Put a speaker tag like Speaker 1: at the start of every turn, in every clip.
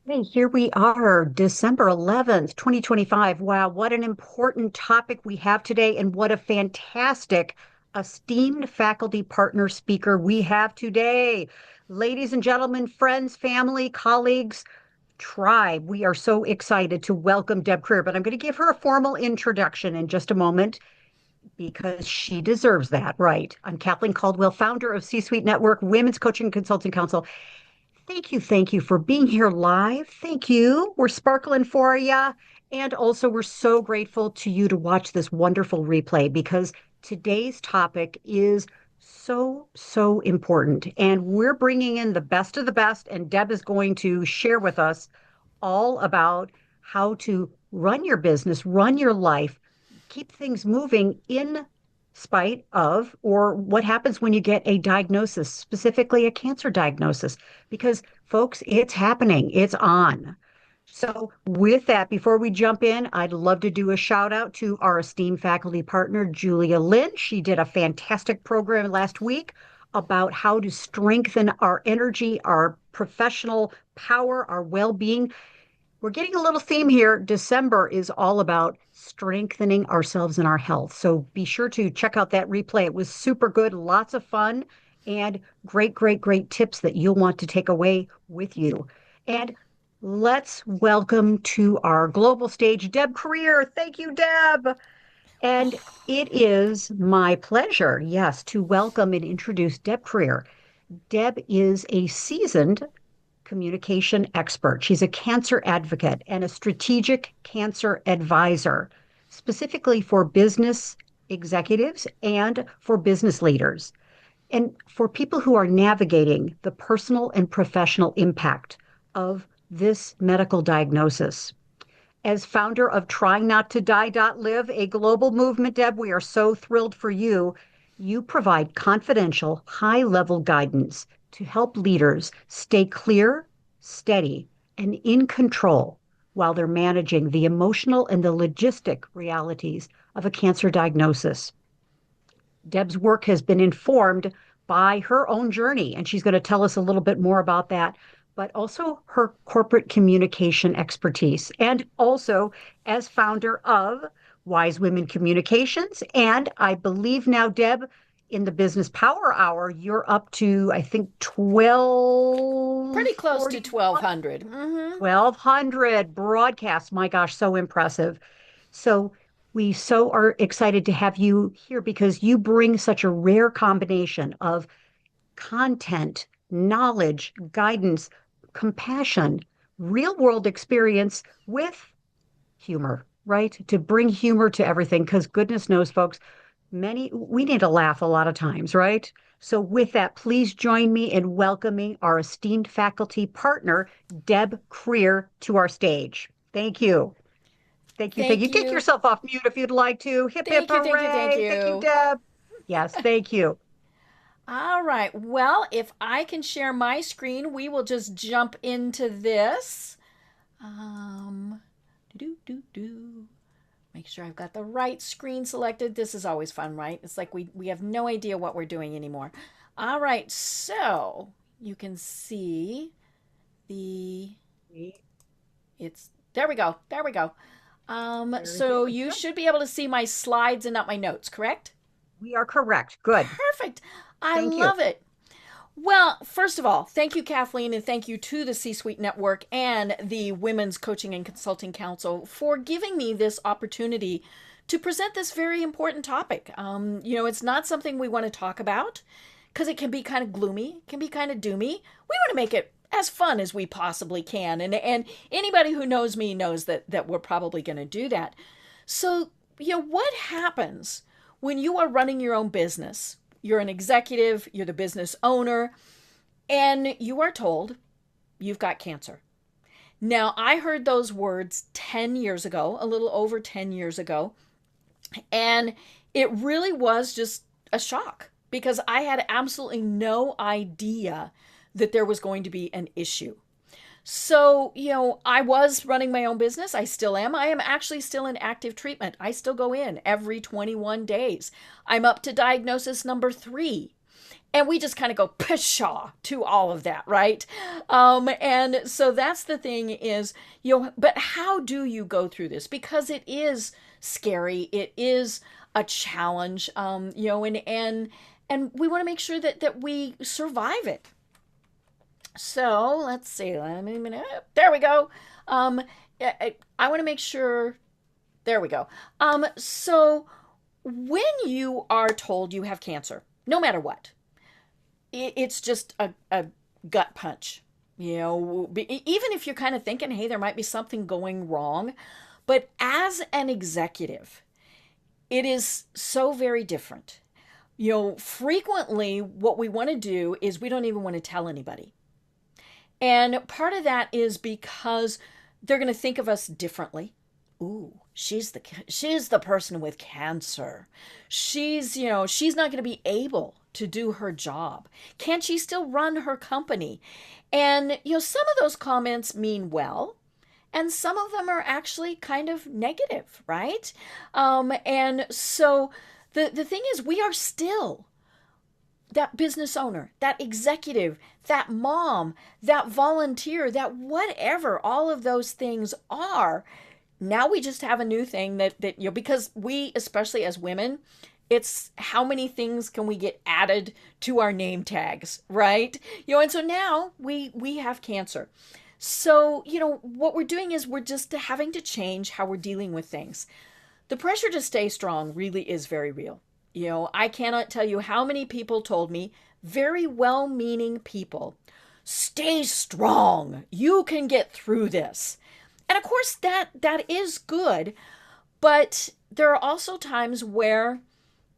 Speaker 1: Hey, here we are, December 11th, 2025. Wow, what an important topic we have today, and what a fantastic esteemed faculty partner speaker we have today. Ladies and gentlemen, friends, family, colleagues, tribe, we are so excited to welcome Deb Krier, but I'm going to give her a formal introduction in just a moment because she deserves that, right? I'm Kathleen Caldwell, founder of C-Suite Network, Women's Coaching Consulting Council. Thank you for being here live. Thank you. We're sparkling for you. And also, we're so grateful to you to watch this wonderful replay because today's topic is so important. And we're bringing in the best of the best. And Deb is going to share with us all about how to run your business, run your life, keep things moving in spite of, or what happens when you get a diagnosis, specifically a cancer diagnosis. Because, folks, it's happening, it's on. So, with that, before we jump in, I'd love to do a shout out to our esteemed faculty partner, Julia Lynn. She did a fantastic program last week about how to strengthen our energy, our professional power, our well being. We're getting a little theme here. December is all about strengthening ourselves and our health. So be sure to check out that replay. It was super good, lots of fun, and great tips that you'll want to take away with you. And let's welcome to our global stage Deb Krier. Thank you, Deb. And it is my pleasure, yes, to welcome and introduce Deb Krier. Deb is a seasoned communication expert. She's a cancer advocate and a strategic cancer advisor, specifically for business executives and for business leaders, and for people who are navigating the personal and professional impact of this medical diagnosis. As founder of tryingnottodie.LIVE, a global movement, Deb, we are so thrilled for you. You provide confidential, high level guidance to help leaders stay clear, steady, and in control while they're managing the emotional and the logistic realities of a cancer diagnosis. Deb's work has been informed by her own journey, and she's going to tell us a little bit more about that, but also her corporate communication expertise, and also as founder of Wise Women Communications. And I believe now, Deb, in the Business Power Hour, you're up to, I think,
Speaker 2: Pretty close to
Speaker 1: 1240,
Speaker 2: 1200. Mm-hmm.
Speaker 1: 1,200 broadcasts. My gosh, so impressive. So we so are excited to have you here because you bring such a rare combination of content, knowledge, guidance, compassion, real world experience with humor, right? To bring humor to everything, because goodness knows, folks, we need to laugh a lot of times, right? So, with that, please join me in welcoming our esteemed faculty partner, Deb Krier, to our stage. Thank you. Thank you. Thank
Speaker 2: Thank
Speaker 1: you. Take
Speaker 2: you.
Speaker 1: yourself off mute if you'd like to. Hip, hip,
Speaker 2: Thank you. Thank you. Thank
Speaker 1: hooray. Thank you,
Speaker 2: you.
Speaker 1: Deb. Yes, thank you.
Speaker 2: All right. Well, if I can share my screen, we will just jump into this. Um, do do do. Make sure I've got the right screen selected. This is always fun, right? It's like we have no idea what we're doing anymore. All right. So you can see the it's there we go. There we go.
Speaker 1: Very
Speaker 2: So
Speaker 1: good.
Speaker 2: you
Speaker 1: Good.
Speaker 2: should be able to see my slides and not my notes, correct?
Speaker 1: We are correct. Good.
Speaker 2: Perfect. I
Speaker 1: Thank you.
Speaker 2: love it. Well, first of all, thank you, Kathleen, and thank you to the C Suite Network and the Women's Coaching and Consulting Council for giving me this opportunity to present this very important topic. It's not something we want to talk about because it can be kind of gloomy, it can be kind of doomy. We want to make it as fun as we possibly can. And anybody who knows me knows that we're probably going to do that. So, what happens when you are running your own business? You're an executive, you're the business owner, and you are told you've got cancer. Now, I heard those words 10 years ago, a little over 10 years ago, and it really was just a shock because I had absolutely no idea that there was going to be an issue. So, I was running my own business. I still am. I am actually still in active treatment. I still go in every 21 days. I'm up to diagnosis number 3. And we just kind of go pshaw to all of that, right? And so that's the thing is, but how do you go through this? Because it is scary. It is a challenge, and we want to make sure that we survive it. So let's see. There we go. I want to make sure. There we go. So when you are told you have cancer, no matter what, it's just a gut punch. Even if you're kind of thinking, hey, there might be something going wrong. But as an executive, it is so very different. Frequently what we want to do is we don't even want to tell anybody. And part of that is because they're going to think of us differently. Ooh, she's the person with cancer. She's not going to be able to do her job. Can she still run her company? And some of those comments mean well, and some of them are actually kind of negative, right? And so the thing is, we are still that business owner, that executive, that mom, that volunteer, that whatever all of those things are. Now we just have a new thing that because we, especially as women, it's how many things can we get added to our name tags, right? And so now we have cancer. So, what we're doing is we're just having to change how we're dealing with things. The pressure to stay strong really is very real. I cannot tell you how many people told me, very well-meaning people, stay strong. You can get through this. And of course, that is good, but there are also times where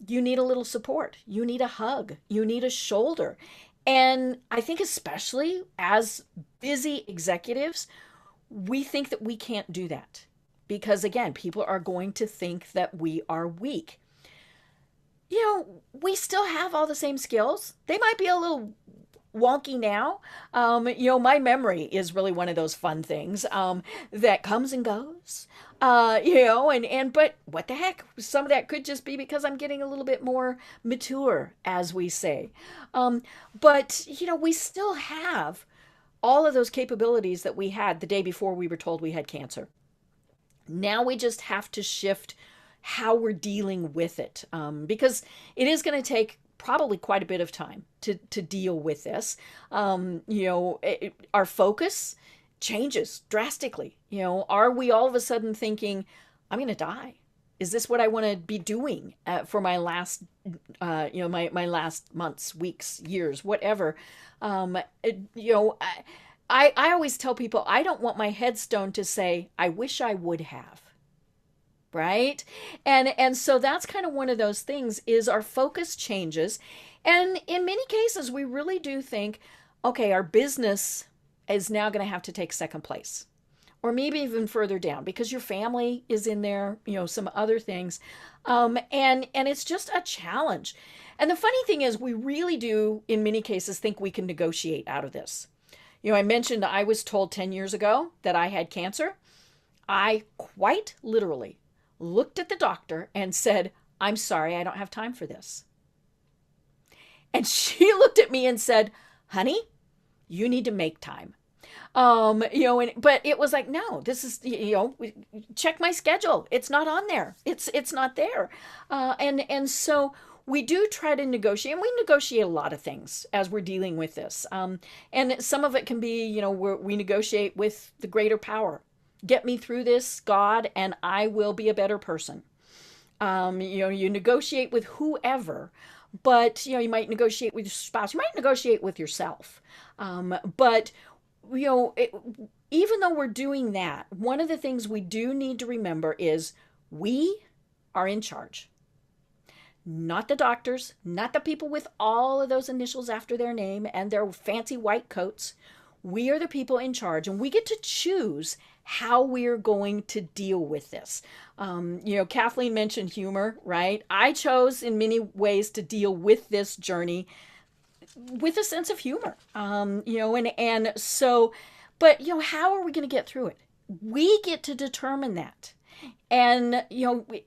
Speaker 2: you need a little support. You need a hug. You need a shoulder. And I think especially as busy executives, we think that we can't do that because, again, people are going to think that we are weak. We still have all the same skills. They might be a little wonky now. My memory is really one of those fun things that comes and goes. But what the heck? Some of that could just be because I'm getting a little bit more mature, as we say. But we still have all of those capabilities that we had the day before we were told we had cancer. Now we just have to shift how we're dealing with it, because it is going to take probably quite a bit of time to deal with this. Our focus changes drastically. Are we all of a sudden thinking, I'm going to die? Is this what I want to be doing for my last, my last months, weeks, years, whatever? I always tell people I don't want my headstone to say, I wish I would have. Right? And so that's kind of one of those things is our focus changes. And in many cases, we really do think, okay, our business is now going to have to take second place. Or maybe even further down because your family is in there, some other things. And it's just a challenge. And the funny thing is we really do, in many cases, think we can negotiate out of this. I mentioned I was told 10 years ago that I had cancer. I quite literally looked at the doctor and said, I'm sorry, I don't have time for this. And she looked at me and said, honey, you need to make time. But it was like, no, this is, check my schedule. It's not on there. It's not there. And so we do try to negotiate, and we negotiate a lot of things as we're dealing with this. And some of it can be, we negotiate with the greater power. Get me through this, God, and I will be a better person. You negotiate with whoever, but, you might negotiate with your spouse. You might negotiate with yourself. But, even though we're doing that, one of the things we do need to remember is we are in charge. Not the doctors, not the people with all of those initials after their name and their fancy white coats. We are the people in charge, and we get to choose how we're going to deal with this. Kathleen mentioned humor, right? I chose in many ways to deal with this journey with a sense of humor. And so, but how are we going to get through it? We get to determine that. And,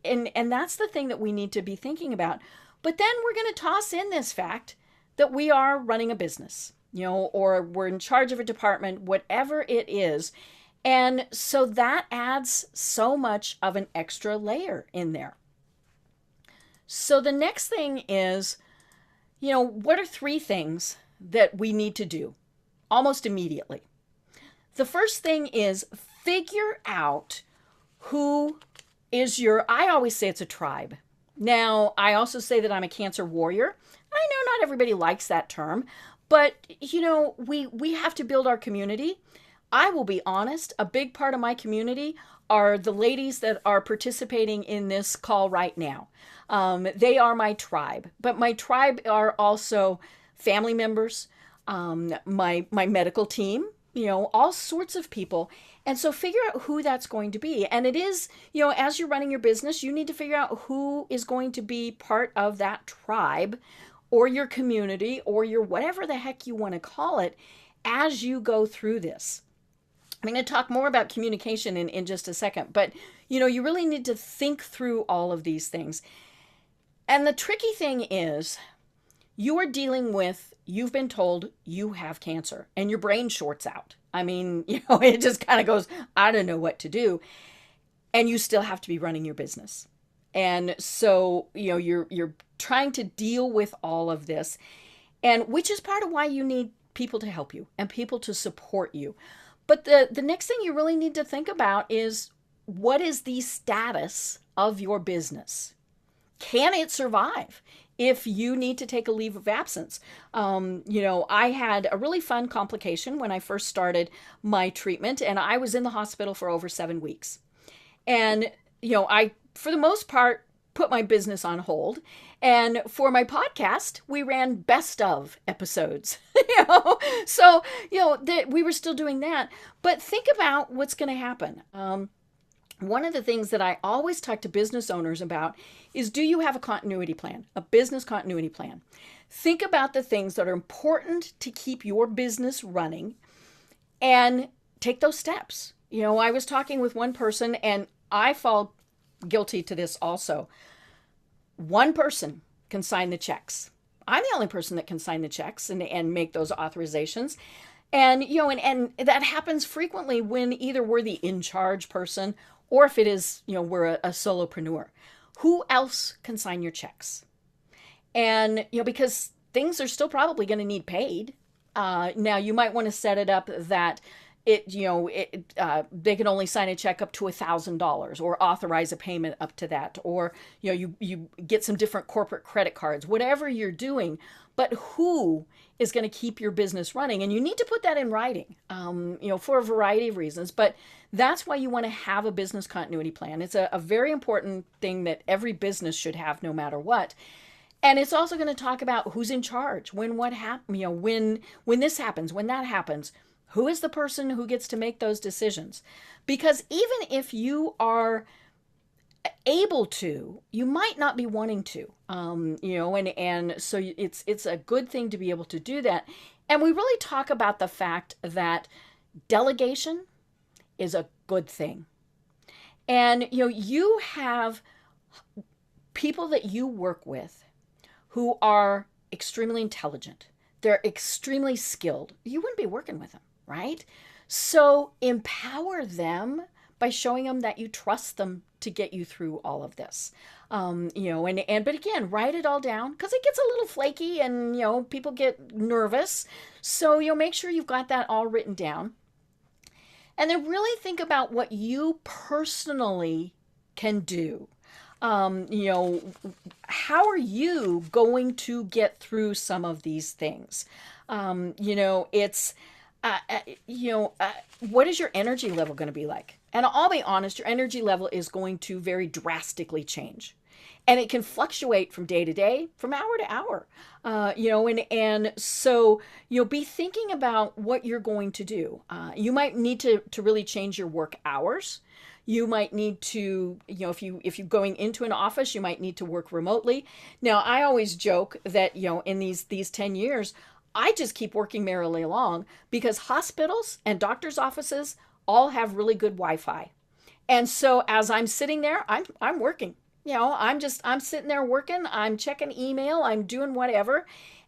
Speaker 2: and that's the thing that we need to be thinking about. But then we're going to toss in this fact that we are running a business, or we're in charge of a department, whatever it is. And so that adds so much of an extra layer in there. So the next thing is, what are three things that we need to do almost immediately? The first thing is figure out who is I always say it's a tribe. Now, I also say that I'm a cancer warrior. I know not everybody likes that term, but we have to build our community. I will be honest, a big part of my community are the ladies that are participating in this call right now. They are my tribe, but my tribe are also family members, my medical team, all sorts of people. And so figure out who that's going to be. And it is, as you're running your business, you need to figure out who is going to be part of that tribe or your community or your whatever the heck you want to call it as you go through this. I'm going to talk more about communication in just a second, but you really need to think through all of these things. And the tricky thing is you are dealing with, you've been told you have cancer and your brain shorts out. I mean, it just kind of goes, I don't know what to do. And you still have to be running your business. And so, you're trying to deal with all of this, and which is part of why you need people to help you and people to support you. But the next thing you really need to think about is, what is the status of your business? Can it survive if you need to take a leave of absence? I had a really fun complication when I first started my treatment, and I was in the hospital for over 7 weeks. And, I, for the most part, put my business on hold. And for my podcast, we ran best of episodes, so, we were still doing that. But think about what's going to happen. One of the things that I always talk to business owners about is, do you have a continuity plan, a business continuity plan? Think about the things that are important to keep your business running and take those steps. I was talking with one person, and I fall guilty to this also. One person can sign the checks. I'm the only person that can sign the checks and make those authorizations. And, and that happens frequently when either we're the in-charge person or if it is, we're a solopreneur. Who else can sign your checks? And, because things are still probably going to need paid. Now, you might want to set it up that they can only sign a check up to $1,000 or authorize a payment up to that, or you get some different corporate credit cards, whatever you're doing. But who is going to keep your business running? And you need to put that in writing, for a variety of reasons. But that's why you want to have a business continuity plan. It's a very important thing that every business should have, no matter what. And it's also going to talk about who's in charge, when what happens, when this happens, when that happens. Who is the person who gets to make those decisions? Because even if you are able to, you might not be wanting to, and so it's a good thing to be able to do that. And we really talk about the fact that delegation is a good thing. And, you have people that you work with who are extremely intelligent. They're extremely skilled. You wouldn't be working with them, right? So empower them by showing them that you trust them to get you through all of this. But again, write it all down, because it gets a little flaky and, people get nervous. So, make sure you've got that all written down. And then really think about what you personally can do. How are you going to get through some of these things? It's, what is your energy level going to be like? And I'll be honest, your energy level is going to very drastically change. And it can fluctuate from day to day, from hour to hour. So, be thinking about what you're going to do. You might need to really change your work hours. You might need to, if you're going into an office, you might need to work remotely. Now, I always joke that, in these 10 years, I just keep working merrily along, because hospitals and doctors' offices all have really good Wi-Fi. And so as I'm sitting there, I'm working. I'm sitting there working, I'm checking email, I'm doing whatever.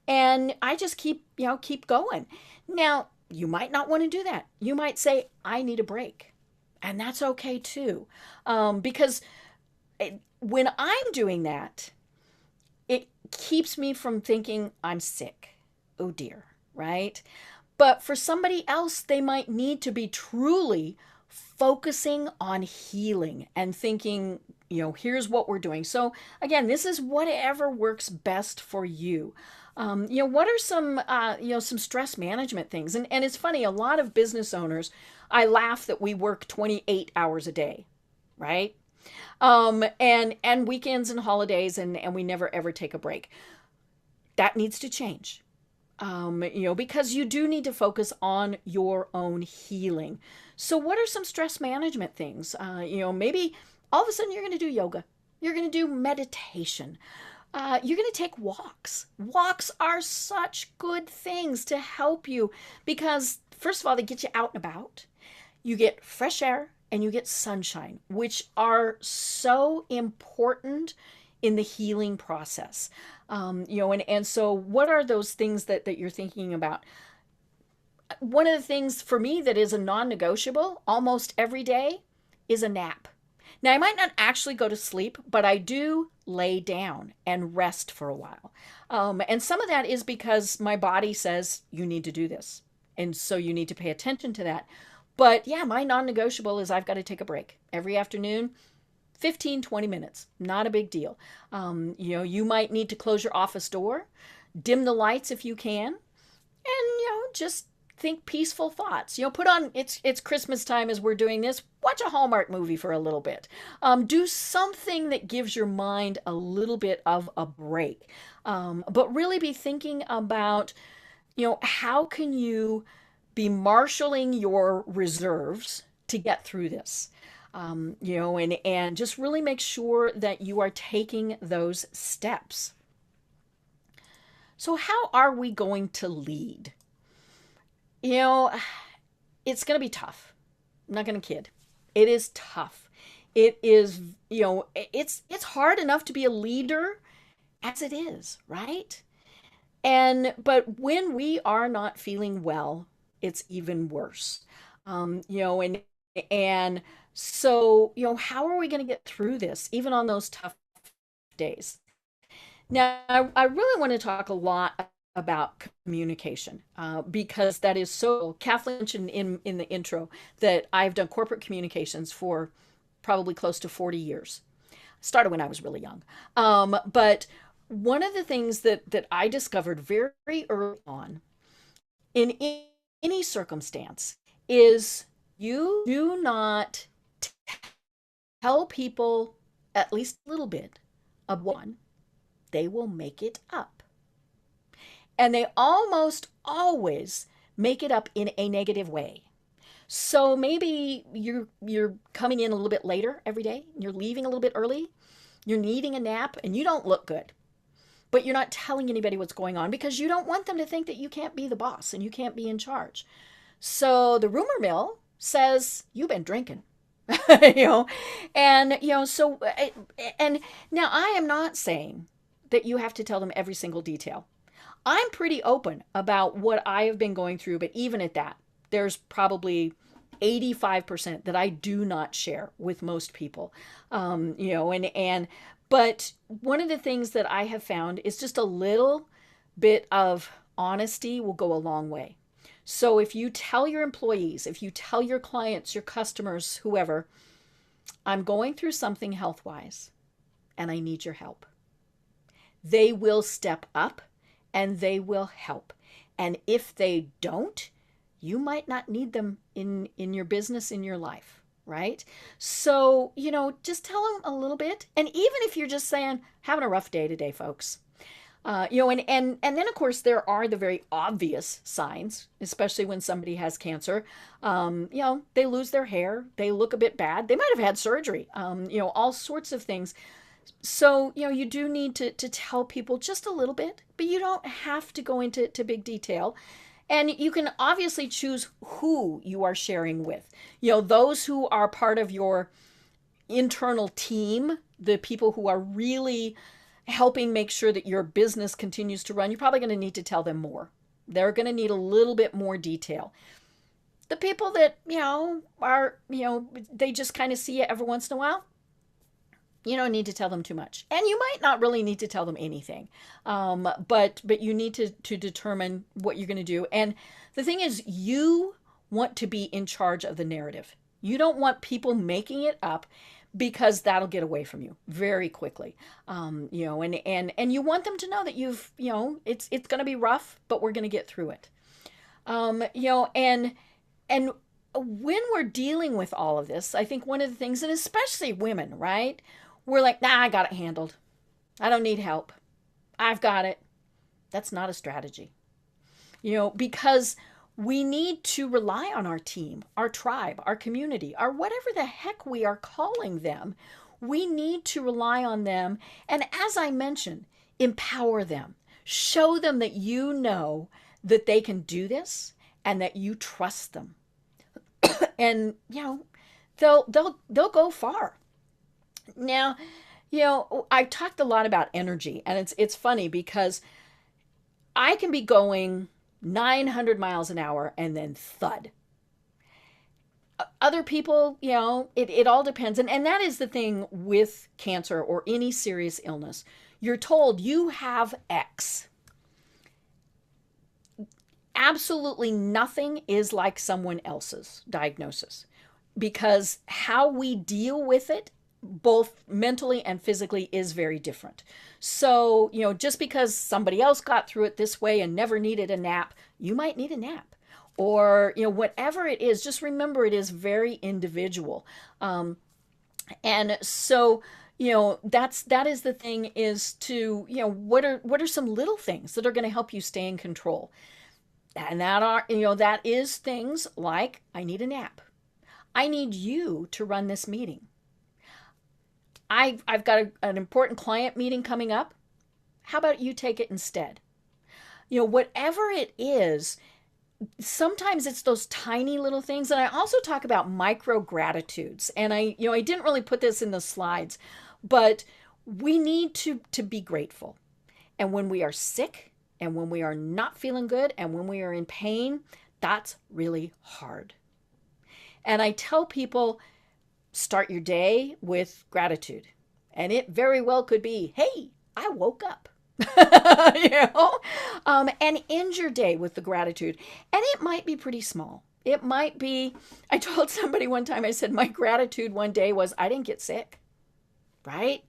Speaker 2: And I just keep going. Now, you might not want to do that. You might say, I need a break. And that's okay too. Because when I'm doing that, it keeps me from thinking I'm sick. Oh dear, right? But for somebody else, they might need to be truly focusing on healing and thinking, here's what we're doing. So, again, this is whatever works best for you. What are some stress management things? And it's funny, a lot of business owners, I laugh that we work 28 hours a day, right? And weekends and holidays, and we never ever take a break. That needs to change. Because you do need to focus on your own healing. So, what are some stress management things? Maybe all of a sudden you're going to do yoga, you're going to do meditation, you're going to take walks. Walks are such good things to help you because, first of all, they get you out and about, you get fresh air, and you get sunshine, which are so important in the healing process. And so what are those things that you're thinking about? One of the things for me that is a non-negotiable almost every day is a nap. Now, I might not actually go to sleep, but I do lay down and rest for a while. And some of that is because my body says you need to do this. And so you need to pay attention to that. But yeah, my non-negotiable is I've got to take a break every afternoon. 15, 20 minutes, not a big deal. You might need to close your office door, dim the lights if you can, and, just think peaceful thoughts. Put on, it's Christmas time as we're doing this, watch a Hallmark movie for a little bit. Do something that gives your mind a little bit of a break. But really be thinking about, how can you be marshaling your reserves to get through this? And just really make sure that you are taking those steps. So, how are we going to lead? You know, it's going to be tough. I'm not going to kid. It is tough. It is, it's hard enough to be a leader as it is, right? But when we are not feeling well, it's even worse. And so, how are we going to get through this, even on those tough days? Now, I really want to talk a lot about communication because that is so. Kathleen mentioned in the intro that I've done corporate communications for probably close to 40 years. Started when I was really young. But one of the things that I discovered very early on in any circumstance is you do not tell people at least a little bit of one, they will make it up. And they almost always make it up in a negative way. So maybe you're coming in a little bit later every day, you're leaving a little bit early, you're needing a nap, and you don't look good. But you're not telling anybody what's going on because you don't want them to think that you can't be the boss and you can't be in charge. So the rumor mill says you've been drinking. you know and so and now I am not saying that you have to tell them every single detail. I'm pretty open about what I have been going through, but even at that, there's probably 85% that I do not share with most people. But one of the things that I have found is just a little bit of honesty will go a long way. So if you tell your employees, if you tell your clients, your customers, whoever, I'm going through something health-wise and I need your help, they will step up and they will help. And if they don't, you might not need them in your business, in your life, right? So, just tell them a little bit. And even if you're just saying, having a rough day today, folks. And then of course there are the very obvious signs, especially when somebody has cancer. They lose their hair, they look a bit bad, they might have had surgery, all sorts of things. So, you do need to tell people just a little bit, but you don't have to go into big detail. And you can obviously choose who you are sharing with. Those who are part of your internal team, the people who are really helping make sure that your business continues to run, you're probably going to need to tell them more. They're going to need a little bit more detail. The people that, are, they just kind of see you every once in a while, you don't need to tell them too much. And you might not really need to tell them anything. But you need to determine what you're going to do. And the thing is, you want to be in charge of the narrative. You don't want people making it up, because that'll get away from you very quickly. And you want them to know that it's going to be rough, but we're going to get through it. And when we're dealing with all of this, I think one of the things, and especially women, right? We're like, nah, I got it handled. I don't need help. I've got it. That's not a strategy. Because we need to rely on our team, our tribe, our community, or whatever the heck we are calling them. We need to rely on them. And as I mentioned, empower them. Show them that you know that they can do this and that you trust them. And, they'll go far. Now, I talked a lot about energy, and it's funny because I can be going 900 miles an hour and then thud. Other people, it all depends. And that is the thing with cancer or any serious illness. You're told you have X. Absolutely nothing is like someone else's diagnosis, because how we deal with it, both mentally and physically, is very different. So, just because somebody else got through it this way and never needed a nap, you might need a nap. Or, whatever it is, just remember it is very individual. And so, that is the thing, is to, what are some little things that are going to help you stay in control? And that is things like, I need a nap. I need you to run this meeting. I've got an important client meeting coming up. How about you take it instead? Whatever it is, sometimes it's those tiny little things. And I also talk about micro gratitudes. And I didn't really put this in the slides, but we need to be grateful. And when we are sick, and when we are not feeling good, and when we are in pain, that's really hard. And I tell people, start your day with gratitude. And it very well could be, hey, I woke up. And end your day with the gratitude. And it might be pretty small. It might be, I told somebody one time, I said, my gratitude one day was I didn't get sick. Right?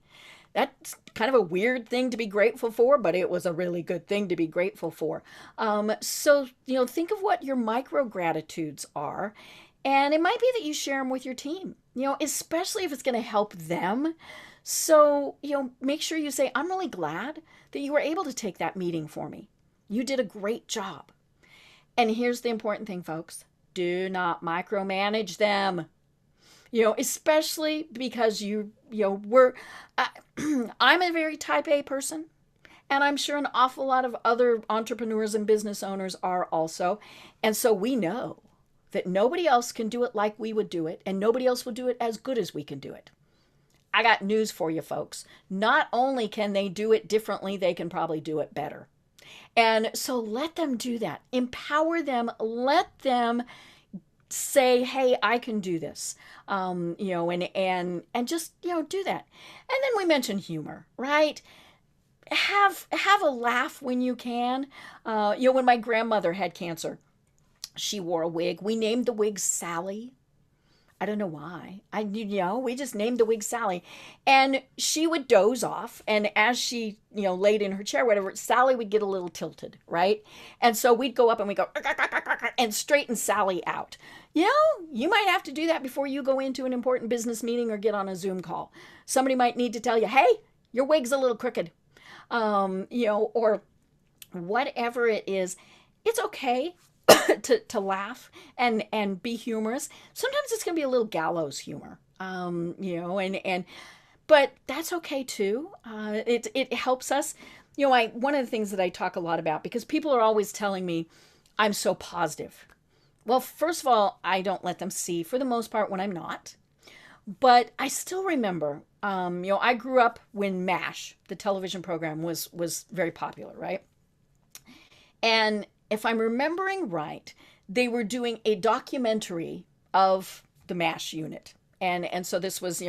Speaker 2: That's kind of a weird thing to be grateful for, but it was a really good thing to be grateful for. So, think of what your micro gratitudes are. And it might be that you share them with your team, especially if it's going to help them. So, make sure you say, I'm really glad that you were able to take that meeting for me. You did a great job. And here's the important thing, folks. Do not micromanage them. Especially because I'm a very type A person, and I'm sure an awful lot of other entrepreneurs and business owners are also. And so we know that nobody else can do it like we would do it, and nobody else will do it as good as we can do it. I got news for you, folks. Not only can they do it differently, they can probably do it better. And so let them do that. Empower them. Let them say, hey, I can do this, and just, do that. And then we mentioned humor, right? Have a laugh when you can. When my grandmother had cancer, she wore a wig. We named the wig Sally. I don't know why. We just named the wig Sally. And she would doze off. And as she, laid in her chair, whatever, Sally would get a little tilted, right? And so we'd go up and we'd go, and straighten Sally out. You might have to do that before you go into an important business meeting or get on a Zoom call. Somebody might need to tell you, hey, your wig's a little crooked. Or whatever it is. It's okay to laugh and be humorous. Sometimes it's going to be a little gallows humor, but that's okay too. It helps us. One of the things that I talk a lot about, because people are always telling me I'm so positive. Well, first of all, I don't let them see, for the most part, when I'm not. But I still remember, I grew up when MASH, the television program, was very popular, right? And if I'm remembering right, they were doing a documentary of the MASH unit. And so this was,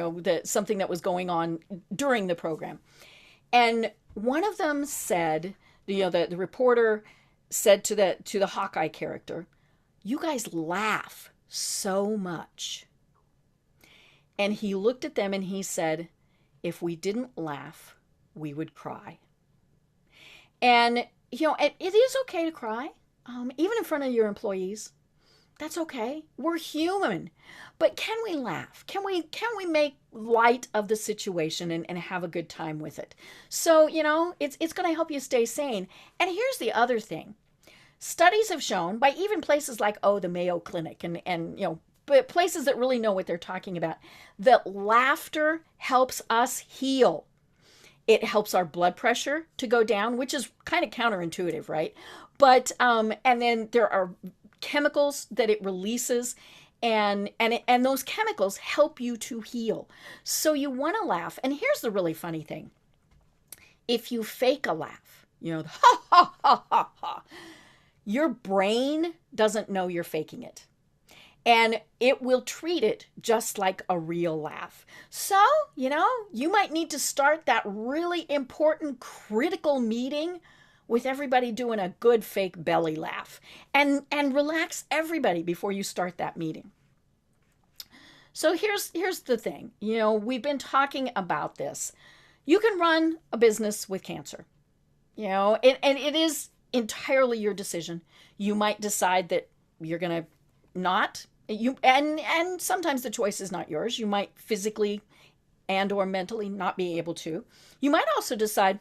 Speaker 2: something that was going on during the program. And one of them said, the reporter said to the Hawkeye character, "You guys laugh so much." And he looked at them and he said, "If we didn't laugh, we would cry." And it is okay to cry, even in front of your employees. That's okay. We're human. But can we laugh? Can we make light of the situation and have a good time with it? So, it's going to help you stay sane. And here's the other thing. Studies have shown by even places like, the Mayo Clinic and but places that really know what they're talking about, that laughter helps us heal. It helps our blood pressure to go down, which is kind of counterintuitive, right? But and then there are chemicals that it releases, and those chemicals help you to heal. So you want to laugh. And here's the really funny thing: if you fake a laugh, ha ha ha ha ha, your brain doesn't know you're faking it, and it will treat it just like a real laugh. So, you might need to start that really important, critical meeting with everybody doing a good fake belly laugh, and relax everybody before you start that meeting. So here's the thing. We've been talking about this. You can run a business with cancer. And it is entirely your decision. You might decide that you're going to not, and sometimes the choice is not yours. You might physically and or mentally not be able to. You might also decide,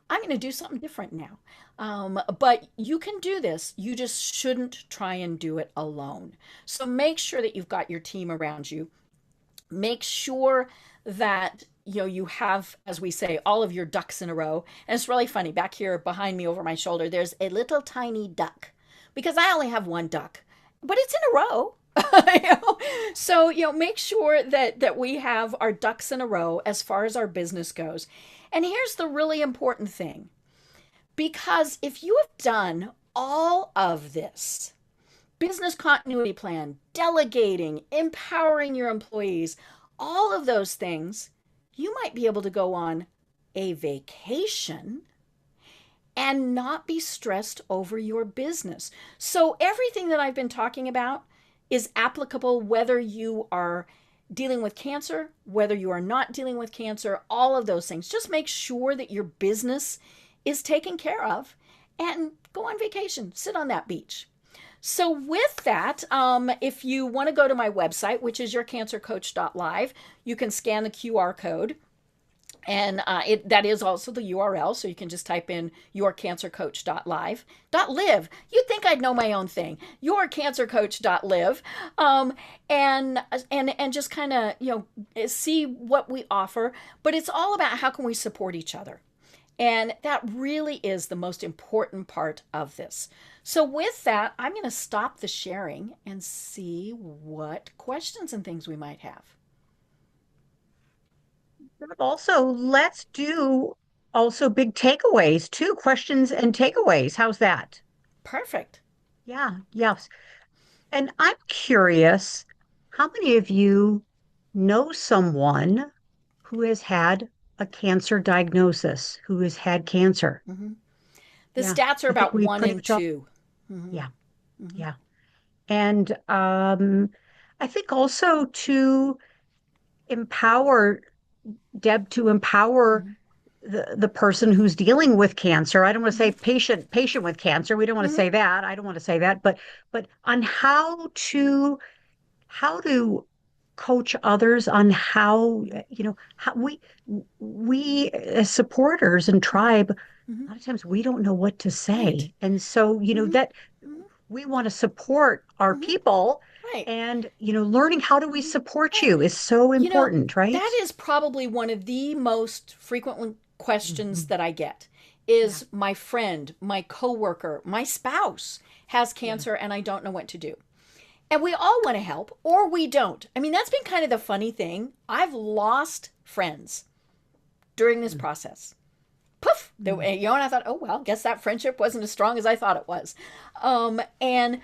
Speaker 2: I'm going to do something different now. But you can do this. You just shouldn't try and do it alone. So make sure that you've got your team around you. Make sure that you have, as we say, all of your ducks in a row. And it's really funny. Back here behind me over my shoulder, there's a little tiny duck, because I only have one duck, but it's in a row. So make sure that we have our ducks in a row as far as our business goes. And here's the really important thing: because if you have done all of this business continuity plan, delegating, empowering your employees, all of those things, you might be able to go on a vacation and not be stressed over your business. So everything that I've been talking about is applicable whether you are dealing with cancer, whether you are not dealing with cancer, all of those things. Just make sure that your business is taken care of and go on vacation, sit on that beach. So with that, if you want to go to my website, which is yourcancercoach.live, you can scan the QR code. And that is also the URL, so you can just type in yourcancercoach.live. .live. You'd think I'd know my own thing. Yourcancercoach.live. And just kind of see what we offer. But it's all about how can we support each other. And that really is the most important part of this. So with that, I'm going to stop the sharing and see what questions and things we might have.
Speaker 1: Also, let's do also big takeaways too, questions and takeaways. How's that?
Speaker 2: Perfect.
Speaker 1: Yeah, yes. And I'm curious, how many of you know someone who has had a cancer diagnosis, who has had cancer?
Speaker 2: Mm-hmm. The
Speaker 1: Yeah,
Speaker 2: stats are
Speaker 1: I think
Speaker 2: about
Speaker 1: we
Speaker 2: one
Speaker 1: pretty
Speaker 2: in
Speaker 1: much all,
Speaker 2: two. Mm-hmm.
Speaker 1: yeah,
Speaker 2: Mm-hmm.
Speaker 1: yeah. And I think also to empower to empower
Speaker 2: Mm-hmm.
Speaker 1: the person who's dealing with cancer. I don't want to say patient with cancer. We don't want to
Speaker 2: Mm-hmm.
Speaker 1: say that. I don't want to say that, but on how to coach others on how how we as supporters and tribe,
Speaker 2: Mm-hmm.
Speaker 1: a lot of times we don't know what to
Speaker 2: Right.
Speaker 1: say. And so,
Speaker 2: Mm-hmm.
Speaker 1: that
Speaker 2: Mm-hmm.
Speaker 1: we want to support our
Speaker 2: Mm-hmm.
Speaker 1: people,
Speaker 2: Right.
Speaker 1: and learning how do we
Speaker 2: Mm-hmm.
Speaker 1: support
Speaker 2: Right.
Speaker 1: you is so
Speaker 2: You know,
Speaker 1: important, right?
Speaker 2: that is probably one of the most frequent questions
Speaker 1: Hmm.
Speaker 2: that I get
Speaker 1: Yeah.
Speaker 2: is my friend, my coworker, my spouse has
Speaker 1: Yeah.
Speaker 2: cancer and I don't know what to do. And we all want to help, or we don't. I mean, that's been kind of the funny thing. I've lost friends during this process. Poof, and I thought, oh well, guess that friendship wasn't as strong as I thought it was. And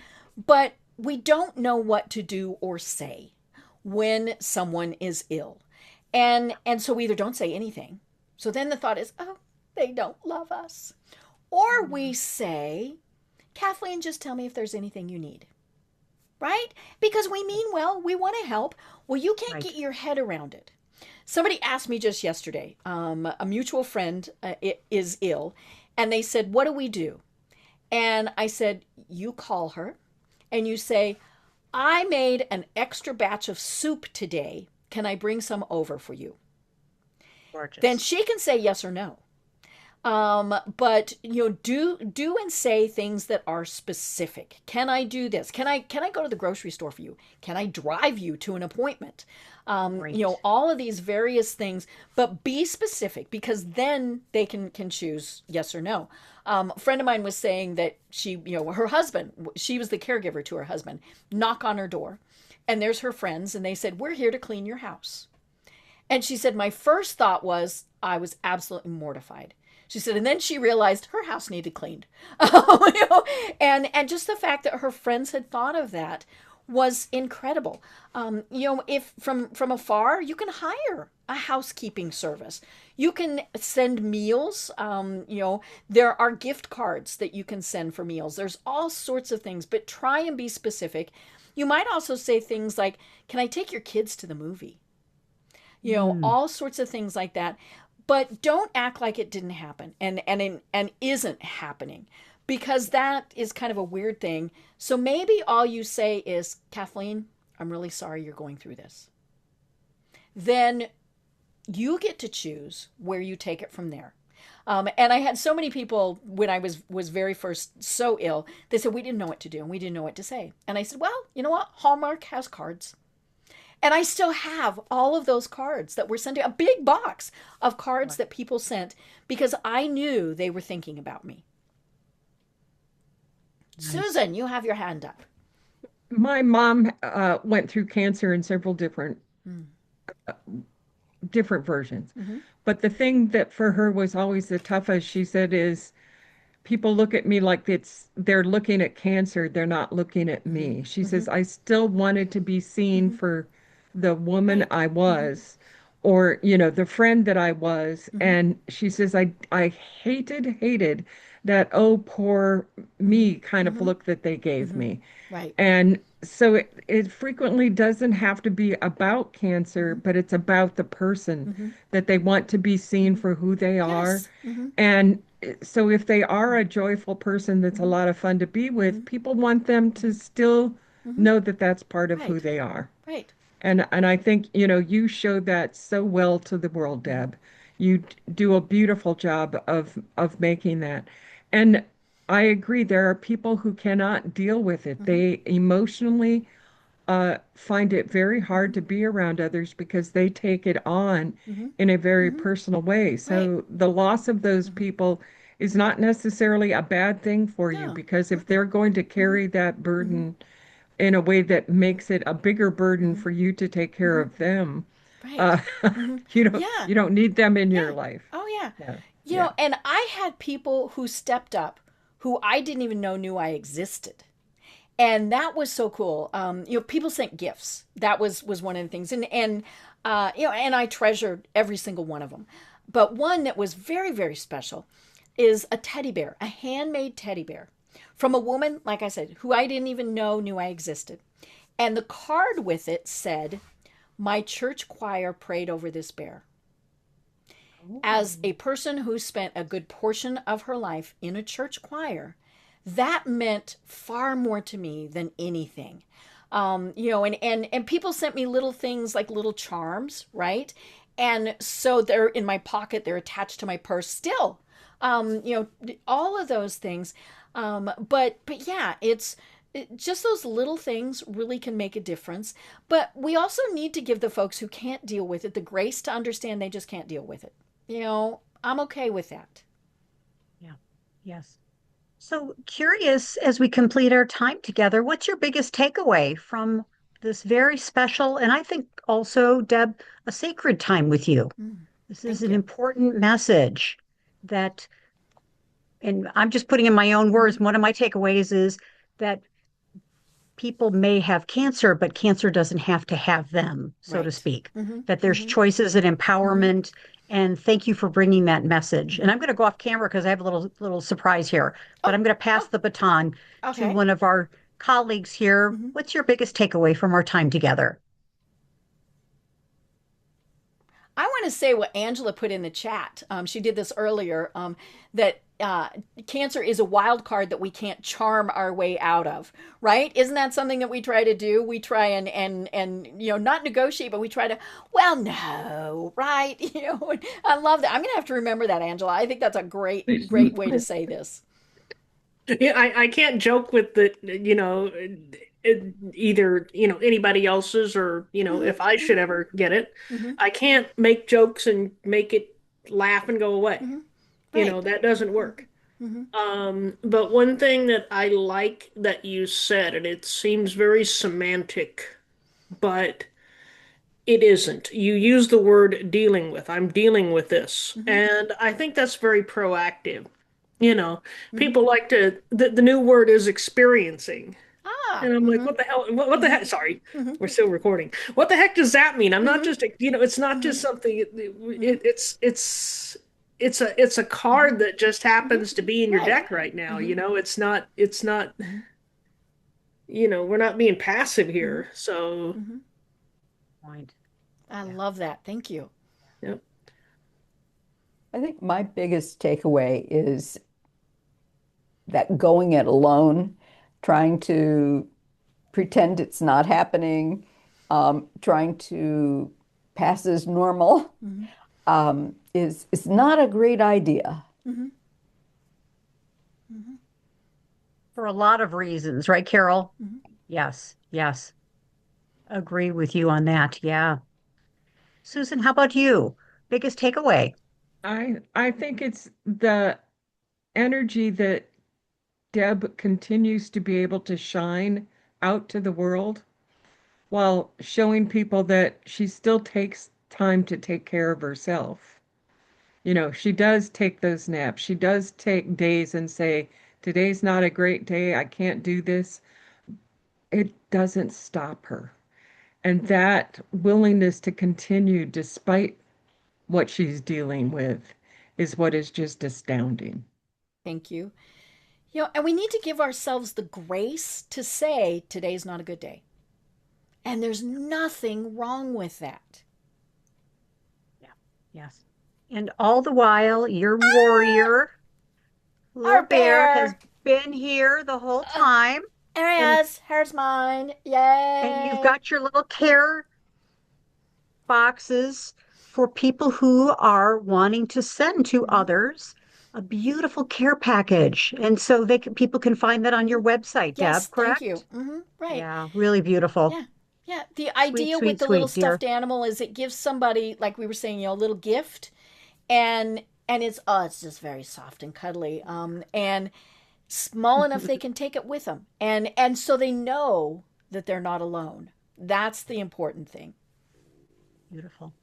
Speaker 2: but we don't know what to do or say when someone is ill, and so we either don't say anything. So then the thought is, oh, they don't love us, or we say, Kathleen, just tell me if there's anything you need. Right? Because we mean well, we want to help. Well, you can't
Speaker 1: Right.
Speaker 2: get your head around it. Somebody asked me just yesterday, a mutual friend is ill, and they said, what do we do? And I said, you call her and you say, I made an extra batch of soup today. Can I bring some over for you? Then
Speaker 1: Gorgeous.
Speaker 2: she can say yes or no. But do and say things that are specific. Can I do this? Can I go to the grocery store for you? Can I drive you to an appointment?
Speaker 1: Great.
Speaker 2: All of these various things, but be specific, because then they can choose yes or no. A friend of mine was saying that her husband, she was the caregiver to her husband, knock on her door, and there's her friends, and they said, we're here to clean your house. And she said, my first thought was, I was absolutely mortified. She said, and then she realized her house needed cleaned. And just the fact that her friends had thought of that was incredible. If from afar, you can hire a housekeeping service. You can send meals. There are gift cards that you can send for meals. There's all sorts of things, but try and be specific. You might also say things like, can I take your kids to the movie?
Speaker 1: Mm.
Speaker 2: All sorts of things like that. But don't act like it didn't happen and isn't happening, because that is kind of a weird thing. So maybe all you say is, Kathleen, I'm really sorry you're going through this. Then you get to choose where you take it from there. And I had so many people when I was very first so ill, they said, we didn't know what to do and we didn't know what to say. And I said, well, you know what? Hallmark has cards. And I still have all of those cards that were sent, a big box of cards
Speaker 1: Right.
Speaker 2: that people sent, because I knew they were thinking about me.
Speaker 1: Nice.
Speaker 2: Susan, you have your hand up.
Speaker 3: My mom went through cancer in several
Speaker 2: Mm.
Speaker 3: different versions.
Speaker 2: Mm-hmm.
Speaker 3: But the thing that for her was always the toughest, she said, is people look at me like they're looking at cancer, they're not looking at
Speaker 2: Mm-hmm.
Speaker 3: me. She
Speaker 2: Mm-hmm.
Speaker 3: says, I still wanted to be seen
Speaker 2: Mm-hmm.
Speaker 3: for the woman
Speaker 2: Right.
Speaker 3: I
Speaker 2: Mm-hmm.
Speaker 3: was, or, the friend that I was.
Speaker 2: Mm-hmm.
Speaker 3: And she says, I hated that, oh, poor
Speaker 2: Mm-hmm.
Speaker 3: me kind of
Speaker 2: Mm-hmm.
Speaker 3: look that they gave
Speaker 2: Mm-hmm.
Speaker 3: me.
Speaker 2: Right.
Speaker 3: And so it frequently doesn't have to be about cancer,
Speaker 2: Mm-hmm.
Speaker 3: but it's about the person
Speaker 2: Mm-hmm.
Speaker 3: that they want to be seen
Speaker 2: Mm-hmm.
Speaker 3: for who they are.
Speaker 2: Yes. Mm-hmm.
Speaker 3: And so if they are a joyful person that's a
Speaker 2: Mm-hmm.
Speaker 3: lot of fun to be
Speaker 2: Mm-hmm.
Speaker 3: with, people want them to still
Speaker 2: Mm-hmm.
Speaker 3: know that that's part of who
Speaker 2: Right.
Speaker 3: they are.
Speaker 2: Right.
Speaker 3: And I think, you showed that so well to the world,
Speaker 2: Mm-hmm.
Speaker 3: Deb. You do a beautiful job of making that. And I agree, there are people who cannot deal with it.
Speaker 2: Mm-hmm.
Speaker 3: They emotionally find it very hard
Speaker 2: Mm-hmm.
Speaker 3: to be around others because they take it on
Speaker 2: Mm-hmm.
Speaker 3: in a very
Speaker 2: Mm-hmm.
Speaker 3: personal way.
Speaker 2: Right.
Speaker 3: So the loss of those
Speaker 2: Mm-hmm.
Speaker 3: people is not necessarily a bad thing for you,
Speaker 2: No.
Speaker 3: because if
Speaker 2: Mm-mm.
Speaker 3: they're going to
Speaker 2: Mm-hmm.
Speaker 3: carry that
Speaker 2: Mm-hmm.
Speaker 3: burden in a way that makes it a bigger burden
Speaker 2: Mm-hmm.
Speaker 3: for you to take care
Speaker 2: Mm-hmm.
Speaker 3: of them,
Speaker 2: Right.
Speaker 3: uh,
Speaker 2: Mm-hmm.
Speaker 3: you don't
Speaker 2: Yeah.
Speaker 3: you don't need them in your
Speaker 2: Yeah.
Speaker 3: life.
Speaker 2: Oh, yeah.
Speaker 3: Yeah. Yeah.
Speaker 2: And I had people who stepped up who I didn't even know knew I existed. And that was so cool. People sent gifts. That was one of the things. And I treasured every single one of them. But one that was very, very special is a teddy bear, a handmade teddy bear from a woman, like I said, who I didn't even know knew I existed. And the card with it said, my church choir prayed over this bear. As
Speaker 1: Ooh.
Speaker 2: a person who spent a good portion of her life in a church choir, that meant far more to me than anything. And people sent me little things like little charms, right? And so they're in my pocket, they're attached to my purse still. All of those things. But yeah, just those little things really can make a difference. But we also need to give the folks who can't deal with it the grace to understand they just can't deal with it. I'm okay with that.
Speaker 1: Yeah. Yes. So curious as we complete our time together, what's your biggest takeaway from this very special and I think also, Deb, a sacred time with you?
Speaker 2: Mm,
Speaker 1: This is
Speaker 2: thank
Speaker 1: an
Speaker 2: you.
Speaker 1: important message that, and I'm just putting in my own
Speaker 2: Hmm.
Speaker 1: words, one of my takeaways is that people may have cancer, but cancer doesn't have to have them, so to
Speaker 2: Right.
Speaker 1: speak.
Speaker 2: Hmm.
Speaker 1: That there's
Speaker 2: Hmm.
Speaker 1: choices and
Speaker 2: Hmm.
Speaker 1: empowerment. And thank you for bringing that message. And
Speaker 2: Hmm.
Speaker 1: I'm going to go off camera because I have a little surprise here. But
Speaker 2: Oh,
Speaker 1: I'm going to pass
Speaker 2: oh,
Speaker 1: the baton to
Speaker 2: okay.
Speaker 1: one of our colleagues here.
Speaker 2: Hmm.
Speaker 1: What's your biggest takeaway from our time together?
Speaker 2: I want to say what Angela put in the chat. She did this earlier. That cancer is a wild card that we can't charm our way out of. Right? Isn't that something that we try to do? We try and not negotiate, but we try to. Well, no, right? I love that. I'm gonna have to remember that, Angela. I think that's a great way to say this.
Speaker 4: Yeah, I can't joke with the, either, anybody else's or,
Speaker 2: Hmm.
Speaker 4: if I should ever get it.
Speaker 2: Hmm.
Speaker 4: I can't make jokes and make it laugh and go away.
Speaker 2: Hmm. Right.
Speaker 4: That doesn't work.
Speaker 2: Hmm.
Speaker 4: But one thing that I like that you said, and it seems very semantic, but it isn't. You use the word dealing with. I'm dealing with this.
Speaker 2: Hmm.
Speaker 4: And I think that's very proactive. You know,
Speaker 2: Hmm.
Speaker 4: people like to, the new word is experiencing.
Speaker 2: Ah.
Speaker 4: And I'm like,
Speaker 2: Hmm.
Speaker 4: what the hell? What the
Speaker 2: Hmm.
Speaker 4: heck? Sorry,
Speaker 2: Hmm.
Speaker 4: we're still recording. What the heck does that mean? I'm not
Speaker 2: Hmm.
Speaker 4: just, it's not
Speaker 2: Hmm.
Speaker 4: just something,
Speaker 2: Hmm.
Speaker 4: it's a
Speaker 2: Hmm.
Speaker 4: card that just
Speaker 2: Hmm.
Speaker 4: happens to be in your
Speaker 2: Right.
Speaker 4: deck right now.
Speaker 2: Hmm.
Speaker 4: It's not,
Speaker 2: Hmm.
Speaker 4: we're not being passive
Speaker 2: Hmm.
Speaker 4: here. So,
Speaker 2: Hmm.
Speaker 1: Point.
Speaker 2: I
Speaker 1: Yeah.
Speaker 2: love that. Thank you.
Speaker 4: yep.
Speaker 5: I think my biggest takeaway is that going it alone, trying to pretend it's not happening, trying to pass as normal,
Speaker 2: Hmm.
Speaker 5: is not a great idea.
Speaker 2: Hmm. Hmm.
Speaker 1: For a lot of reasons, right, Carol?
Speaker 2: Hmm.
Speaker 1: Yes, yes. Agree with you on that. Yeah. Susan, how about you? Biggest takeaway?
Speaker 3: I think it's the energy that Deb continues to be able to shine out to the world while showing people that she still takes time to take care of herself. She does take those naps. She does take days and say, today's not a great day. I can't do this. It doesn't stop her. And that willingness to continue despite what she's dealing with is what is just astounding.
Speaker 2: Thank you. And we need to give ourselves the grace to say today's not a good day. And there's nothing wrong with that.
Speaker 1: Yeah. Yes. And all the while, your warrior, little
Speaker 2: Our
Speaker 1: bear, has
Speaker 2: bear.
Speaker 1: been here the whole
Speaker 2: Uh,
Speaker 1: time.
Speaker 2: there he
Speaker 1: And
Speaker 2: is. Here's mine.
Speaker 1: you've
Speaker 2: Yay.
Speaker 1: got your little care boxes for people who are wanting to send to
Speaker 2: Hmm.
Speaker 1: others a beautiful care package. And so people can find that on
Speaker 2: Hmm.
Speaker 1: your website,
Speaker 2: Yes,
Speaker 1: Deb,
Speaker 2: thank you.
Speaker 1: correct?
Speaker 2: Hmm. Right.
Speaker 1: Yeah, really beautiful.
Speaker 2: Yeah. Yeah. The
Speaker 1: Sweet,
Speaker 2: idea with
Speaker 1: sweet,
Speaker 2: the little
Speaker 1: sweet, dear.
Speaker 2: stuffed animal is it gives somebody, like we were saying, a little gift. And it's just very soft and cuddly. And small enough they can take it with them. And so they know that they're not alone. That's the important thing.
Speaker 1: Beautiful.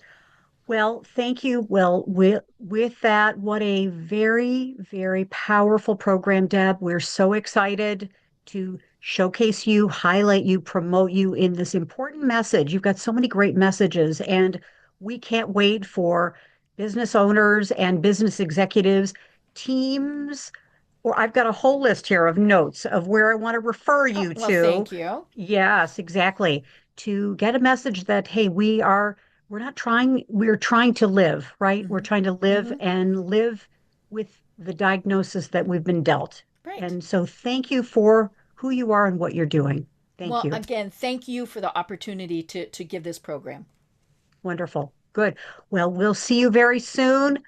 Speaker 1: Well, thank you. Well, with that, what a very, very powerful program, Deb. We're so excited to showcase you, highlight you, promote you in this important message. You've got so many great messages, and we can't wait for business owners and business executives, teams, or I've got a whole list here of notes of where I want to refer
Speaker 2: Oh,
Speaker 1: you
Speaker 2: well,
Speaker 1: to.
Speaker 2: thank you.
Speaker 1: Yes, exactly. To get a message that, hey, we're not trying, we're trying to live, right? We're
Speaker 2: Mm-hmm.
Speaker 1: trying to live
Speaker 2: Mm-hmm.
Speaker 1: and live with the diagnosis that we've been dealt.
Speaker 2: Right.
Speaker 1: And so thank you for who you are and what you're doing. Thank
Speaker 2: Well,
Speaker 1: you.
Speaker 2: again, thank you for the opportunity to give this program.
Speaker 1: Wonderful. Good. Well, we'll see you very soon.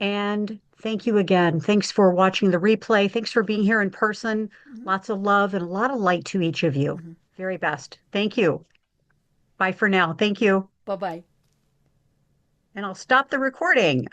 Speaker 1: And thank you again. Thanks for watching the replay. Thanks for being here in person.
Speaker 2: Mm-hmm.
Speaker 1: Lots of love and a lot of light to each of you.
Speaker 2: Mm-hmm.
Speaker 1: Very best. Thank you. Bye for now. Thank you.
Speaker 2: Bye bye.
Speaker 1: And I'll stop the recording.